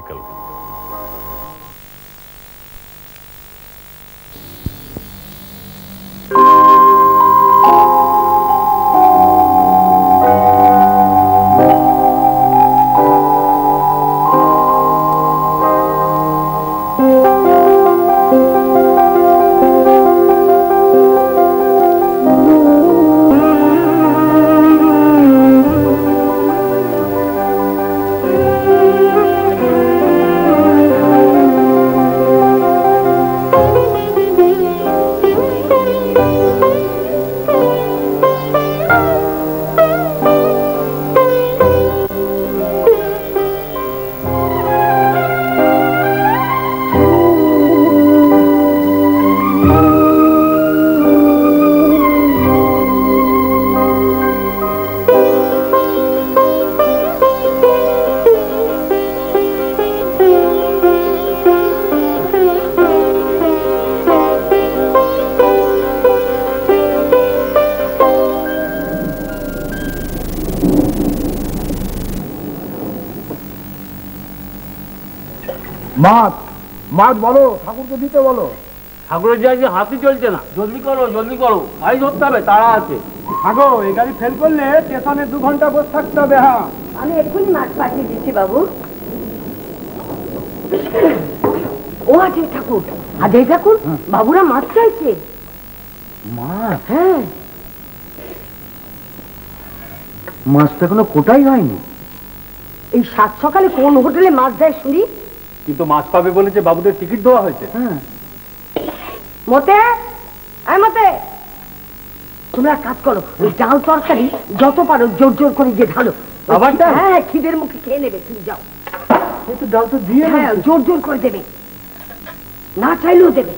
বিকাল। মাছ মাছ বলো, ঠাকুরকে দিতে বলো। ঠাকুরের যে হাতি চলছে না, জলদি করো গাড়ি ধরতে হবে, তাড়া আছে। আগো এই গাড়ি ফেল করলে স্টেশনে 2 ঘন্টা বসে থাকতে হবে। হ্যাঁ আমি এক্ষুনি মাছ পাঠিয়ে দিচ্ছি বাবু। ও আছে ঠাকুর, আজে ঠাকুর, বাবুরা মাছ চাইছে। মাছ? হ্যাঁ, মাছটা এখনো কোটাই হয়নি। এই 7 সকালে কোন হোটেলে মাছ দেয় শুনি? কিন্তু মাছ পাবে বলেছে, বাবুদের টিকিট দেওয়া হয়েছে। হ্যাঁ, মতে মতে তোমরা কাজ করো, ওই ডাল তরকারি যত পারো জোর জোর করে গিয়ে ঢালো। হ্যাঁ, খিদের মুখে খেয়ে নেবে, তুমি যাও। ডাল তো দিয়ে, হ্যাঁ, জোর জোর করে দেবে, না চাইলেও দেবে।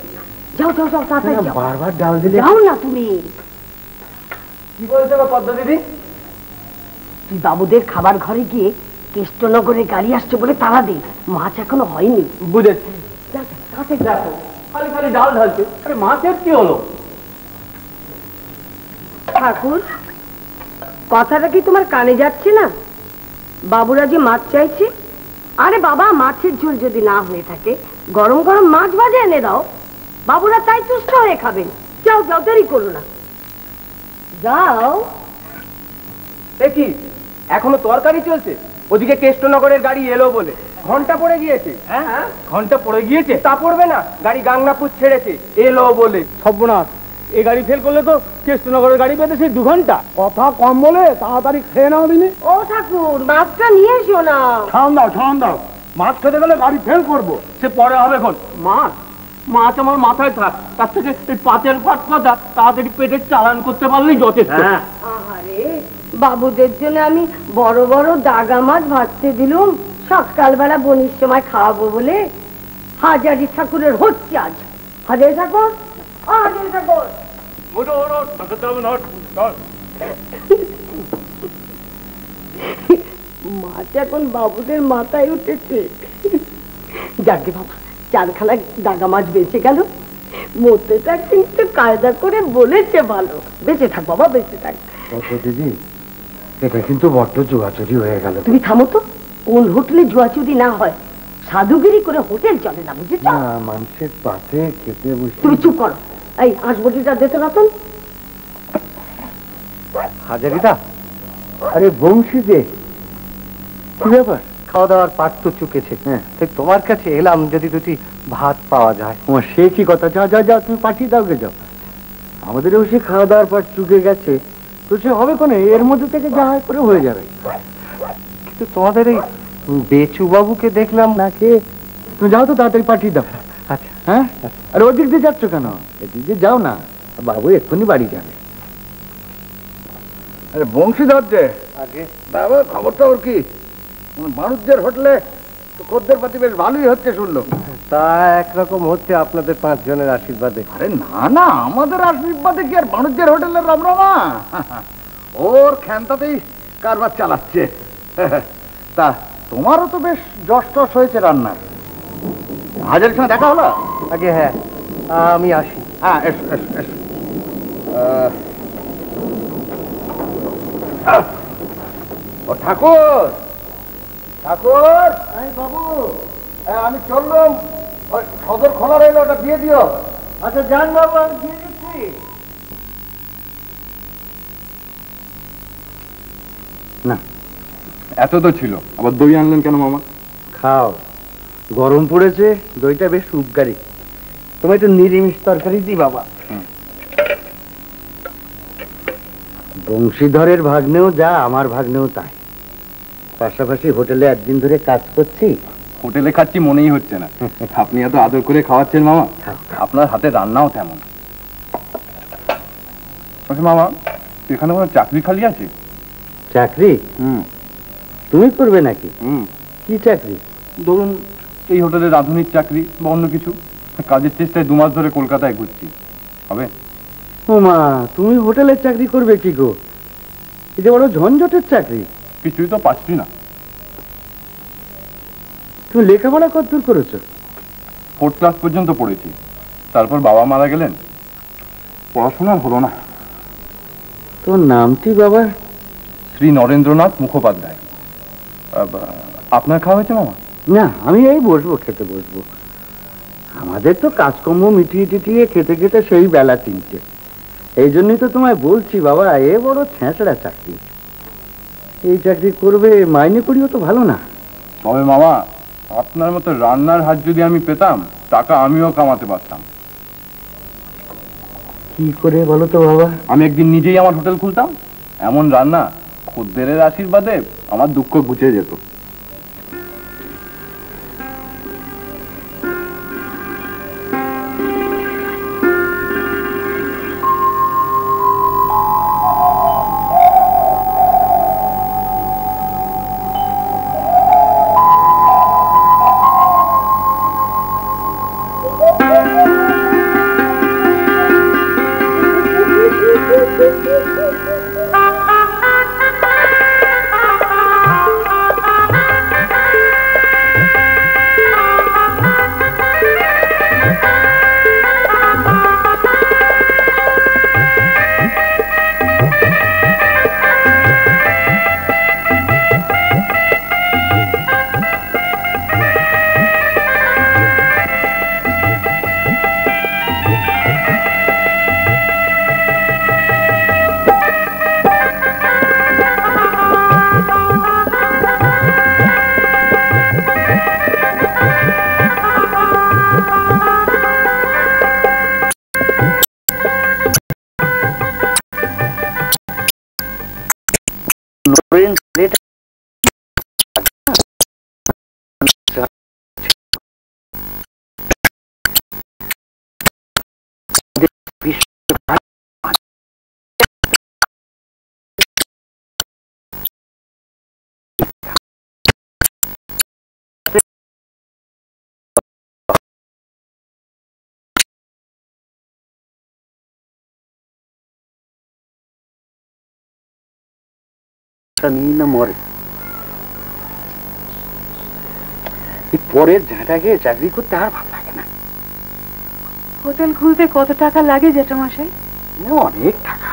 যাও যাও যাও, তাড়াতাড়ি যাও। বারবার ডাল দিলে যাও না তুমি। কি বলছে পদ্মা দিদি? তুই বাবুদের খাবার ঘরে গিয়ে কৃষ্ণনগরের গাড়ি আসছে বলে তাড়া দে, মাছ এখনো হয়নি। বুঝেছি। দেখো খালি খালি ডাল ঢালছে, আরে মাছের কি হলো? ঠাকুর, কথাটা কি তোমার কানে যাচ্ছে না? বাবুরা যে মাছ চাইছে। আরে বাবা, মাছের ঝোল যদি না হয়ে থাকে গরম গরম মাছ ভাজা এনে দাও, বাবুরা তাই তুষ্ট হয়ে খাবেন। যাও যাও, দেরি করো না, যাও। কি এখনো তরকারি চলছে? ওদিকে কৃষ্ণনগরের গাড়ি এলো বলে ঘন্টা পড়ে গিয়েছে। হ্যাঁ, ঘন্টা পড়ে গিয়েছে। তা পড়বে না, গাড়ি গাংনাপুর ছেড়েছে, এলো বলে। সর্বনাশ, এই গাড়ি ফেল করলে তো কৃষ্ণনগরের গাড়ি পেতে সেই 2 ঘন্টা। কথা কম বলে তাড়াতাড়ি খেয়ে নাও দিনি। ও ঠাকুর, মাছটা নিয়ে এসো না। ছাড়ান দাও, মাছ খেতে গেলে গাড়ি ফেল করবো। সে পরে হবে এখন। মাছ আমার মাথায় থাক, তার থেকে এই পাতের পাট কথা তাড়াতাড়ি পেটের চালান করতে পারলেই যথেষ্ট। আরে বাবুদের জন্য আমি বড় বড় দাগা মাছ ভাজতে দিলুম, সকালবেলা বনির সময় খাওয়াবো বলে। হাজারি ঠাকুরের হচ্ছে আজ। হাজারি ঠাকুর, হাজারি ঠাকুর, মাছ এখন বাবুদের মাথায় উঠেছে। যাকে বাবা, 4খানা দাগা মাছ বেঁচে গেল। মতেটা কিন্তু কায়দা করে বলেছে ভালো। বেঁচে থাক বাবা, বেঁচে থাক। দিদি, এটা কিন্তু বড্ড জুয়াচুরি হয়ে গেল। তুমি থামো তো। কোন হোটেলে জুয়াচুরি না হয়? সাধুগিরি করে হোটেল চলে না, বুঝেছ? মানুষের পাশে খেতে বসে। তুমি চুপ করো। এই হাঁসবটিটা দিতে রতন। হাজারিদা, আরে বংশী দে, কি ব্যাপার? খাওয়া দাওয়ার পাট তো চুকেছে। হ্যাঁ, তাই তোমার কাছে এলাম, যদি দুটি ভাত পাওয়া যায়। তোমার সে কি কথা? যা যা যা, তুমি পাঠিয়ে দাও গে, যাও। আমাদেরও সে খাওয়া দাওয়ার পাট চুকে গেছে, তো সে হবে কোনে, এর মধ্যে থেকে যা হয় করে হয়ে যাবে। কিন্তু তোমাদের এই বেচু বাবুকে দেখলাম না, কে? তুমি যাও তো, তাড়াতাড়ি পাঠিয়ে দাও। আচ্ছা, হ্যাঁ। আর ওদিক দিয়ে যাচ্ছ কেন? এদিক দিয়ে যাও না, বাবু এক্ষুনি বাড়ি যাবে। আরে বংশীধর যে আগে বাবা, খবরটা ওর কি? বাণিজ্যের হোটেলে খদ্দের পাতি বেশ ভালোই হচ্ছে শুনলো। তা একরকম হচ্ছে আপনাদের 5 জনের আশীর্বাদে। আরে না, আমাদের আশীর্বাদে কি আর বাণিজ্যের হোটেলের রামরামা? ওর খ্যানটাতেই কারবার চালাচ্ছে। তা তোমারও তো বেশ যশ টস হয়েছে রান্না। হাজারের সঙ্গে দেখা হলো? আগে হ্যাঁ, আমি আসি। হ্যাঁ, এসো এসো এসো। ও ঠাকুর, ঠাকুর, বাবু, আমি চললাম, ওই সদর খোলা রইলো, ওটা দিয়ে দিও। আচ্ছা যান বাবু, আমি দিয়ে দিচ্ছি। না, এত তো ছিল, আবার দই আনলেন কেন মামা? খাও, গরম পড়েছে, দইটা বেশ উপকারী। তোমার একটু নিরামিষ তরকারি দিই বাবা। বংশীধরের ভাগ্নেও যা, আমার ভাগ্নেও তাই। পাশাপাশি হোটেলে একদিন ধরে কাজ করছি। হোটেলে খাচ্ছি মনেই হচ্ছে না। আপনি এত আদর করে খাওয়াচ্ছেন মামা, আপনার হাতে রান্নাও তেমন। আচ্ছা মামা, এখানে কোনো চাকরি খালি আছে? চাকরি তুমি করবে নাকি? কি চাকরি? ধরুন এই হোটেলের রাঁধুনির চাকরি বা অন্য কিছু। কাজের চেষ্টায় 2 মাস ধরে কলকাতায় ঘুরছি, হবে? ও মা, তুমি হোটেলের চাকরি করবে কি গো? এটা বড় ঝঞ্ঝটের চাকরি। কিছুই তো পাচ্ছি না। তুমি লেখাপড়া কতদূর করেছো? 4th ক্লাস পর্যন্ত পড়েছি, তারপর বাবা মারা গেলেন, পড়াশোনা হলো না। তোর নাম কি বাবা? শ্রী নরেন্দ্রনাথ মুখোপাধ্যায়। আপনার খাওয়া হয়েছে মামা? না, আমি এই বসবো, খেতে বসবো। আমাদের তো কাজকর্ম মিটিয়ে টিটিয়ে খেতে খেতে সেই বেলা 3টে। এই জন্যই তো তোমায় বলছি বাবা, এ বড় ছেঁচড়া চাকরি। এই চাকরি করবে, মাইনে করিও তো ভালো না। তবে মামা, আপনার মতো রান্নার হাত যদি আমি পেতাম, টাকা আমিও কামাতে পারতাম। কি করে বলো তো বাবা? আমি একদিন নিজেই আমার হোটেল খুলতাম, এমন রান্না, খদ্দেরের আশীর্বাদে আমার দুঃখ ঘুচে যেত। মরে পরের ঝাঁটাকে চাকরি করতে আর ভালো লাগে না। হোটেল খুলতে কত টাকা লাগে জেঠামশাই? অনেক টাকা।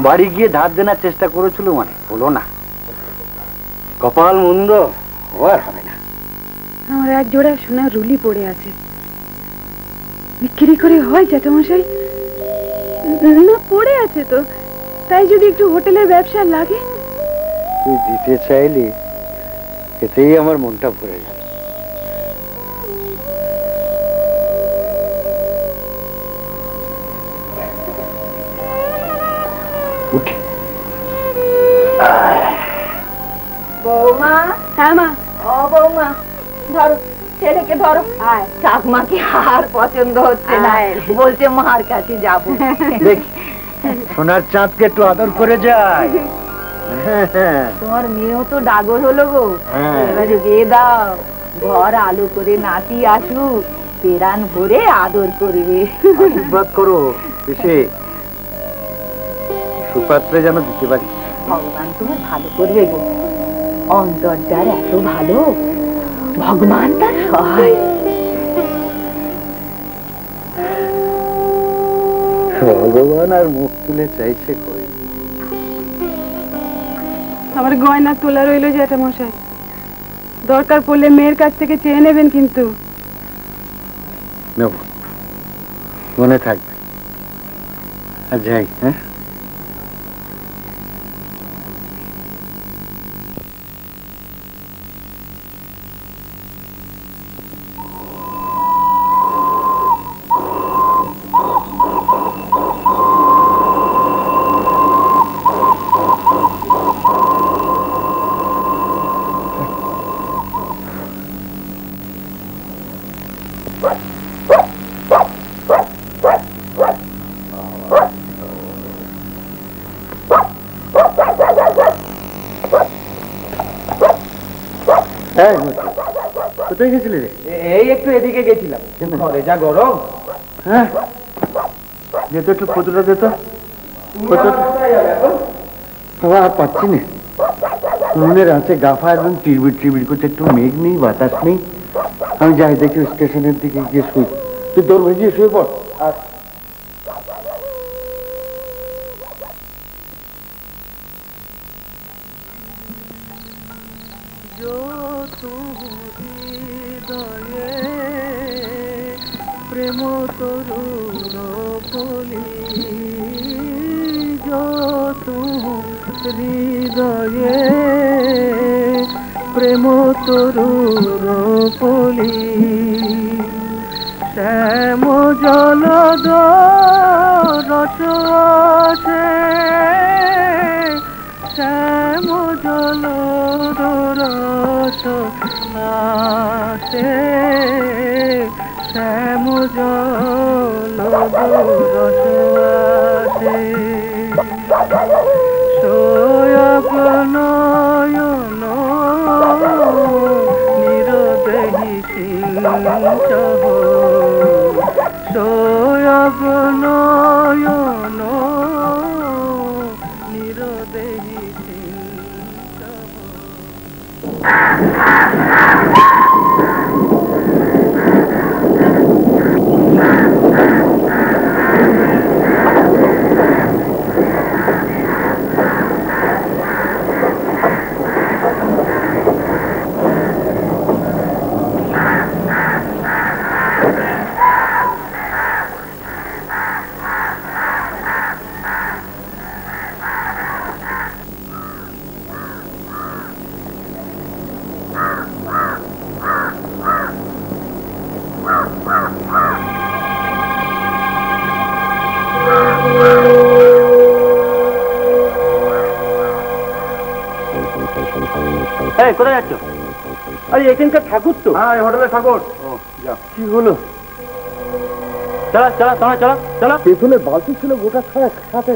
বাড়ি গিয়ে ধার দেনার চেষ্টা করেছিল, অনেক হলো না। কপাল মন্দ, আর হবে না। আমার এক জোড়া সোনার রুলি পড়ে আছে, বিক্রি করে হয় জেঠামশাই? না, পড়ে আছে তো, তাই যদি একটু হোটেলের ব্যবসা লাগে। তুই দিতে চাইলি, এতেই আমার মনটা ভরে গেল। উঠি। বৌমা। হ্যাঁ মা। ও বৌমা, ধরো ছেলেকে ধরো। ঠাকুমাকে আর পছন্দ হচ্ছে না, বলছে মার কাছে যাবো। দেখি সোনার চাঁদকে একটু আদর করে যায়। তোমার মেয়েও তো ডাগর হলো গো, এবারে বিয়ে দাও, ঘর আলো করে নাতি আসুক, পেরান ভরে আদর করবে। আশীর্বাদ করো পিসে, সুপাত্রে যেন দিতে পারি। ভগবান তুমি ভালো করবে গো, অন্তর যার এত ভালো, ভগবান তার সহায়। ভগবান আর মুখ তুলে চাইছে কই। আবার গয়না তোলা রইল জেঠামশাই, দরকার পড়লে মেয়ের কাছ থেকে চেয়ে নেবেন কিন্তু। নেব, মনে থাকবে। আর যাই, হ্যাঁ। কোথায় গেছিলি রে? এই একটু এদিকে গেছিলাম, ঘরে যা গরম। হ্যাঁ, যেত একটু কতটা যেত। আর পাচ্ছি না, মনের আছে গাফা একদম টিরবির টিরবির করছে, একটু মেঘ নেই, বাতাস নেই। আমি যাই দেখি স্টেশনের দিকে গিয়ে শুই। তুই তোর ভেজিয়ে শুয়ে পড়। আর প্রেম তরুণ বলি হৃদয়ে, প্রেম তরুণ বলি শ্যাম জলদ রস আছে, শ্যাম জলদ রস আছে, শ্যাম জলদ রস আছে। সয়গ নয়ন নিরদেহি সিঞ্চহ, সয়গ নয়ন নিরদেহি সিঞ্চহ। কোথায় যাচ্ছ? আরে এখানকার ঠাকুর তো। হ্যাঁ, হোটেলে ঠাকুর। ও যা, কি হলো? চলা চলা চলা চলা চলা। পেছনে বালতি ছিল গোটা ছয়েক, সাথে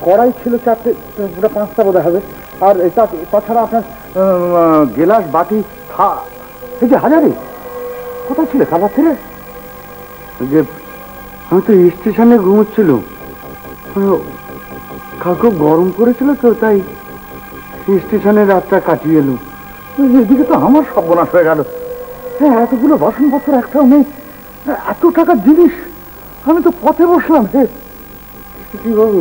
কড়াই ছিল 4টে, গোটা 5টা বোধ হবে। আর তাছাড়া আপনার গেলাস, বাটি, এই যে হাজারি। কোথায় ছিল খাবার ছেড়ে? যে আমি তো স্টেশনে ঘুমোচ্ছিল, কাকু গরম করেছিল তো, তাই স্টেশনে রাতটা কাটিয়ে এলুম। এদিকে তো আমার সর্বনাশ হয়ে গেল। হ্যাঁ, এতগুলো বাসনপত্র একটাও নেই, এত টাকার জিনিস। আমি তো পথে বসলাম। হে কি বাবু,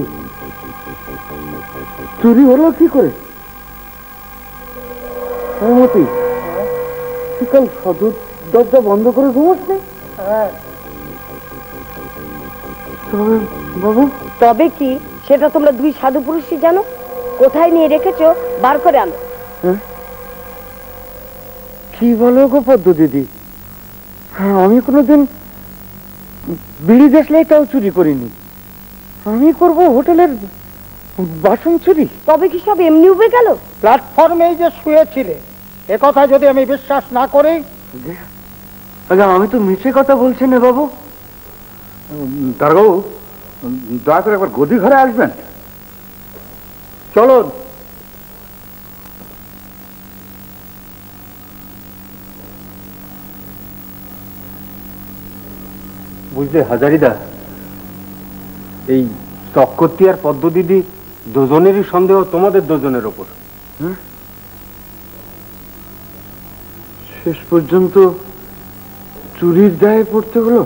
চুরি হলো কি করে? মতি, কাল সদর দরজা বন্ধ করে ঘুমোস নি? তবে বাবু, তবে কি সেটা তোমরা দুই সাধু পুরুষই জানো। কোথায় নিয়ে রেখেছো বার করে আনো। কি বলো গো পদ্ম দিদি, আমি কোনোদিন বিড়ি দেশলাইটাও চুরি করিনি। আমি করব হোটেলের বাসন চুরি? তবে কি সব এমনি উবে গেল? প্ল্যাটফর্মেই যে শুয়েছিলে, এ কথা যদি আমি বিশ্বাস না করি। আচ্ছা, আমি তো মিছে কথা বলছি না বাবু। দারোগাবু, দয়া করে একবার গদি ঘরে আসবেন। চলুন। বুঝলে হাজারিদা, এই চক্রবর্তী আর পদ্ম দিদি দুজনেরই সন্দেহ তোমাদের দুজনের ওপর। শেষ পর্যন্ত চুরির দায়ে পড়তে হলো।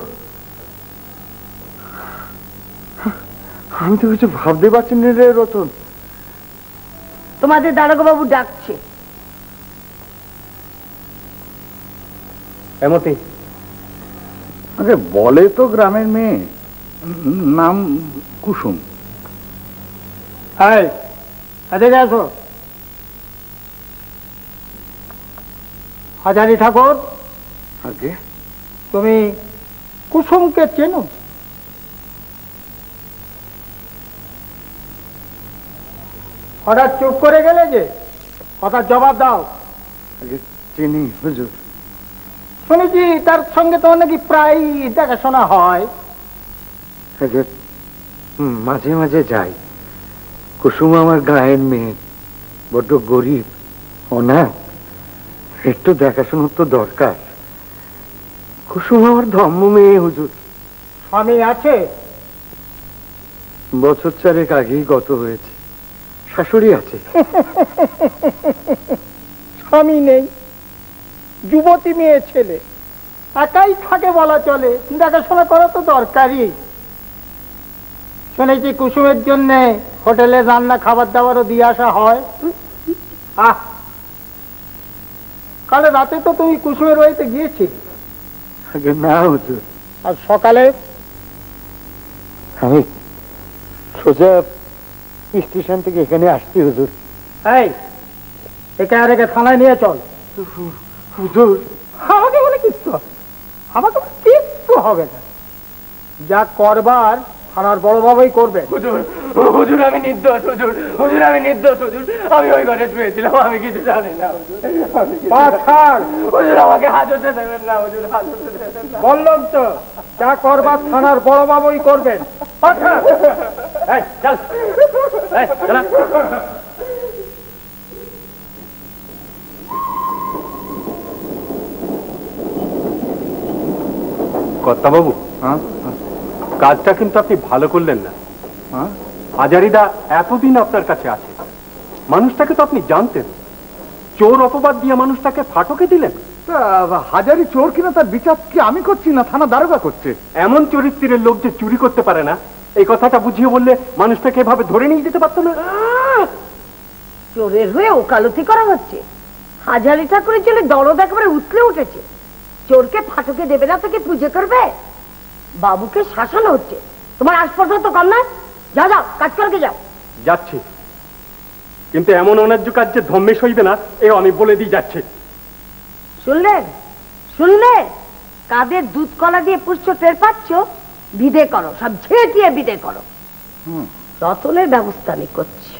আমি তো কিছু ভাবতে পারছি না রে রতন। তোমাদের দারোগা বাবু ডাকছে। এমতি আরে বলে তো গ্রামের মেয়ে, নাম কুসুম। এই এদিকে আসো। হাজারি ঠাকুর, আগে তুমি কুসুমকে চেনো? হঠাৎ চুপ করে গেলে যে, কথার জবাব দাও। আগে চিনি হুজুর। শুনেছি তার সঙ্গে তো নাকি প্রায় দেখাশোনা হয়। আগে মাঝে মাঝে যাই। কুসুম আমার গায়ের মেয়ে, বড্ড গরিব, অনাথ, একটু দেখাশোনার তো দরকার। কুসুম আমার ধর্ম মেয়ে হুজুর। স্বামী আছে? বছর চারেক আগেই গত হয়েছে। শাশুড়ি আছে। স্বামী নেই, যুবতী মেয়ে ছেলে, একাই থাকে বলা চলে, দেখাশোনা করা তো দরকারই। শুনেছি কুসুমের জন্য হোটেলে রান্না খাবার দাবারও দিয়ে আসা হয়। কাল রাতে তো তুমি কুসুমের বাড়িতে গিয়েছিলে। আগে না হুজুর, আর সকালে? আমি সোজা স্টেশন থেকে এখানে আসছি হুজুর। এই একে আর একে থানায় নিয়ে চল। হুজুর আমাকে বলে কিচ্ছু হবে? আমাকে বলে কিচ্ছু হবে না। যা করবার থানার বড় বাবাই করবে। হুজুর আমি নির্দোষ, হুজুর আমি নির্দোষ, হুজুর আমি ওই ঘরে শুয়েছিলাম, আমি কিছু জানি না হুজুর। হুজুর আমাকে হাজতে দেবেন না, হুজুর হাজতে দেবেন না। বললাম তো, যা করবার থানার বড় বাবাই করবেন। কর্তাবাবু, কাজটা কিন্তু আপনি ভালো করলেন না। হাজারিদা এতদিন আপনার কাছে আছে, মানুষটাকে তো আপনি জানতেন। চোর অপবাদ দিয়ে মানুষটাকে ফাটকে দিলেন। হাজারি চোর কিনা তার বিচার কি আমি করছি না থানা দারোগা করছে? এমন চরিত্রের লোক যে চুরি করতে পারে না, এই কথাটা বুঝিয়ে বললে মানুষটাকে এভাবে ধরে নিয়ে যেতে পারতো না। চোরের হয়ে ওকালতি করা হচ্ছে। হাজারি ঠাকুরের জন্য দরদ একেবারে উতলে উঠেছে। চোরকে ফাটকে দেবে না, তোকে পুজো করবে? বাবুকে শাসানো হচ্ছে। তোমার আসপর্ধা তো কম না। যাও যাও, কাজ করকে যাও। যাচ্ছে, কিন্তু এমন অন্যায্য কাজ যে ধর্মে সইবে না, এ আমি বলে দিয়ে যাচ্ছে। শুনলেন? শুনলে? কাদের দুধ কলা দিয়ে পুষ্ট টের পাচ্ছ? বিদে করো, সব ঝেঁটিয়ে বিদে করো। রতনের ব্যবস্থা আমি করছি।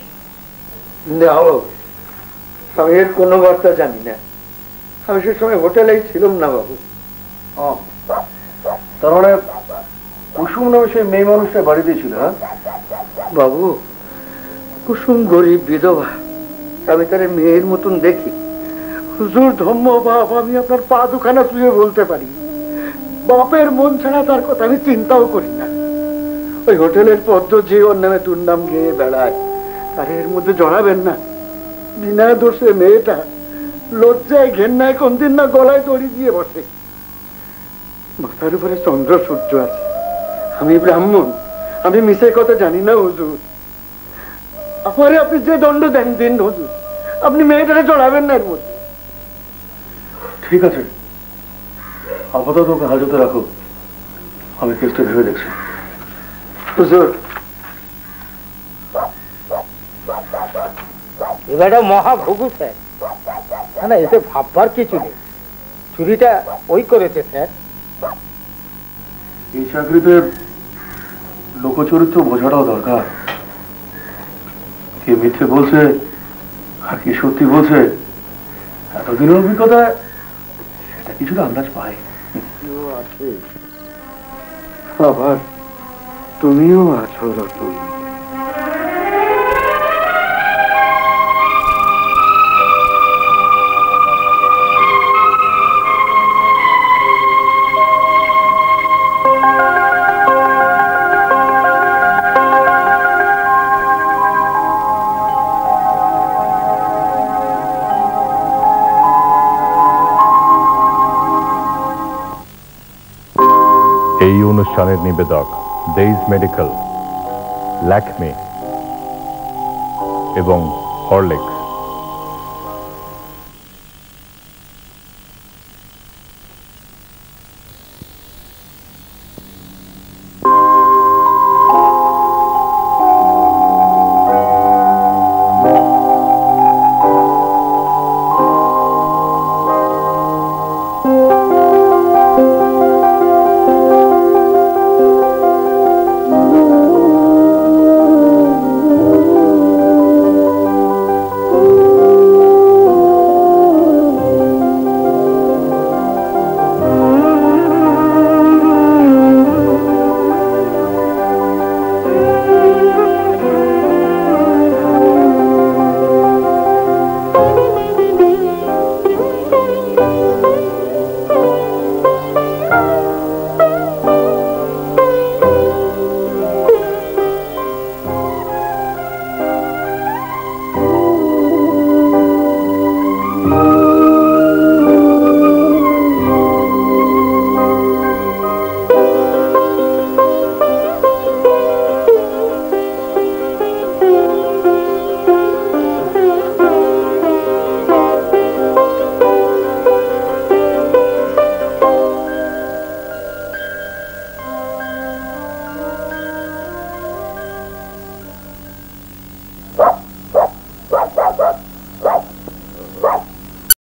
আমি এর কোনো বার্তা জানি না। আমি সে সময় হোটেলেই ছিলাম না বাবু। তার মানে কুসুম নামে সেই মেয়ে মানুষটা বাড়িতে ছিল? বাবু, কুসুম গরিব বিধবা, আমি তার মেয়ের মতন দেখি। হুজুর ধম্ম বাপ, আমি আপনার পা দুখানা শুয়ে বলতে পারি, বাপের মন ছাড়া তার কথা আমি চিন্তাও করি না। ওই হোটেলের পদ্ম যে ওর নামে দুর্নাম গেয়ে বেড়ায়, তার এর মধ্যে জড়াবেন না। বিনা দোষে মেয়েটা লজ্জায় ঘেন্নায় কোনদিন না গলায় দড়ি দিয়ে বসে। মাথার উপরে চন্দ্র সূর্য আছে। আমি ব্রাহ্মণ, আমি মিশে কথা জানি না হুজুর। আমারে আপনি যে দণ্ড দেন দিন হুজুর, আপনি মেয়েটারে জড়াবেন না এর মধ্যে। ঠিক আছে, আপাতত ওকে হাজতে রাখো, আমি কেসটা ভেবে দেখছি। হুজুর, এবার মহা ভুগু স্যার। না, এতে ভাববার কিছু নেই। চুরিটা ওই করেছে স্যার। এই চাকরিতে লোকচরিত্র বোঝাটাও দরকার। কে মিথ্যে বলছে আর কি সত্যি বলছে, এতদিনের অভিজ্ঞতায় সেটা কিছুটা আন্দাজ পাই। আবার তুমিও আছো রতন। এই অনুষ্ঠানের নিবেদক ডেইজ মেডিকেল, ল্যাকমে এবং হরলিক্স।